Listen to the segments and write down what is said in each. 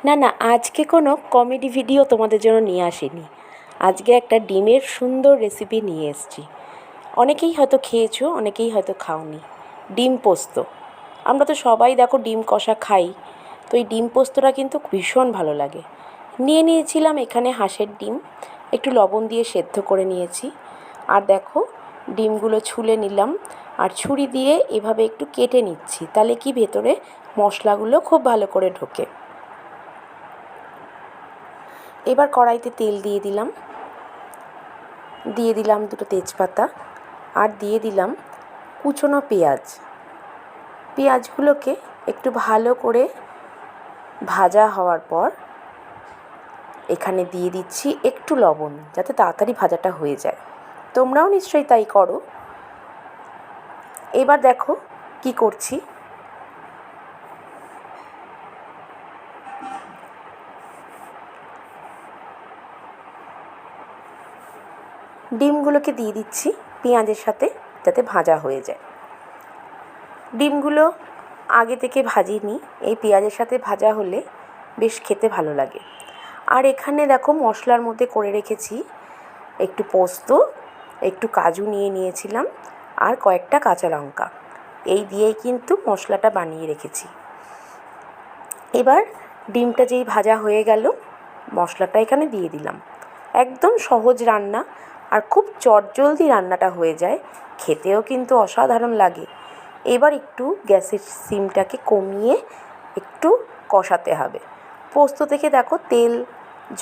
না না, আজকে কোনো কমেডি ভিডিও তোমাদের জন্য নিয়ে আসিনি। আজকে একটা ডিমের সুন্দর রেসিপি নিয়ে এসেছি। অনেকেই হয়তো খেয়েছো, অনেকেই হয়তো খাওনি। ডিম পোস্ত। আমরা তো সবাই দেখো ডিম কষা খাই, তো এই ডিম পোস্তটা কিন্তু ভীষণ ভালো লাগে। নিয়ে নিয়েছিলাম এখানে হাঁসের ডিম, একটু লবণ দিয়ে সেদ্ধ করে নিয়েছি। আর দেখো ডিমগুলো ছুলে নিলাম, আর ছুরি দিয়ে এভাবে একটু কেটে নিচ্ছি, তাহলে কি ভেতরে মশলাগুলো খুব ভালো করে ঢোকে। এবার কড়াইতে তেল দিয়ে দিলাম দুটো তেজপাতা, আর দিয়ে দিলাম কুচনো পেঁয়াজগুলোকে একটু ভালো করে ভাজা হওয়ার পর এখানে দিয়ে দিচ্ছি একটু লবণ, যাতে তাড়াতাড়ি ভাজাটা হয়ে যায়। তোমরাও নিশ্চয়ই তাই করো। এবার দেখো কি করছি। ডিমগুলোকে দিয়ে দিচ্ছি পেঁয়াজের সাথে, যাতে ভাজা হয়ে যায়। ডিমগুলো আগে থেকে ভাজিনি, এই পেঁয়াজের সাথে ভাজা হলে বেশ খেতে ভালো লাগে। আর এখানে দেখো মশলার মধ্যে করে রেখেছি একটু পোস্ত, একটু কাজু নিয়ে নিয়েছিলাম, আর কয়েকটা কাঁচা লঙ্কা। এই দিয়েই কিন্তু মশলাটা বানিয়ে রেখেছি। এবার ডিমটা যেই ভাজা হয়ে গেল, মশলাটা এখানে দিয়ে দিলাম। একদম সহজ রান্না, আর খুব চটজলদি রান্নাটা হয়ে যায়, খেতেও কিন্তু অসাধারণ লাগে। এবার একটু গ্যাসের সিমটাকে কমিয়ে একটু কষাতে হবে। পোস্ত থেকে দেখো তেল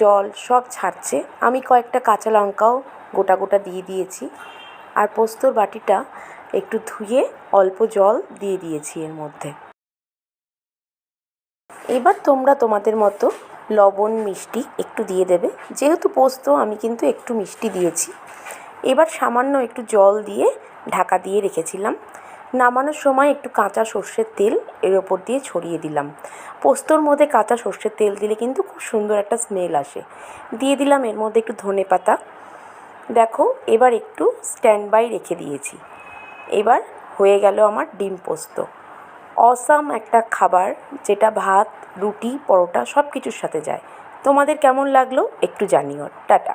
জল সব ছাড়ছে। আমি কয়েকটা কাঁচা লঙ্কাও গোটা গোটা দিয়ে দিয়েছি, আর পোস্তর বাটিটা একটু ধুয়ে অল্প জল দিয়ে দিয়েছি এর মধ্যে। এবার তোমরা তোমাদের মতো লবণ মিষ্টি একটু দিয়ে দেবে, যেহেতু পোস্ত আমি কিন্তু একটু মিষ্টি দিয়েছি। এবার সামান্য একটু জল দিয়ে ঢাকা দিয়ে রেখেছিলাম। নামানোর সময় একটু কাঁচা সর্ষের তেল এর ওপর দিয়ে ছড়িয়ে দিলাম। পোস্তর মধ্যে কাঁচা সর্ষের তেল দিলে কিন্তু খুব সুন্দর একটা স্মেল আসে। দিয়ে দিলাম এর মধ্যে একটু ধনেপাতা। দেখো এবার একটু স্ট্যান্ড বাই রেখে দিয়েছি। এবার হয়ে গেল আমার ডিম পোস্ত। অসাম একটা খাবার, যেটা ভাত রুটি পরোটা সব কিছুর সাথে যায়। তোমাদের কেমন লাগলো একটু জানিও। টাটা।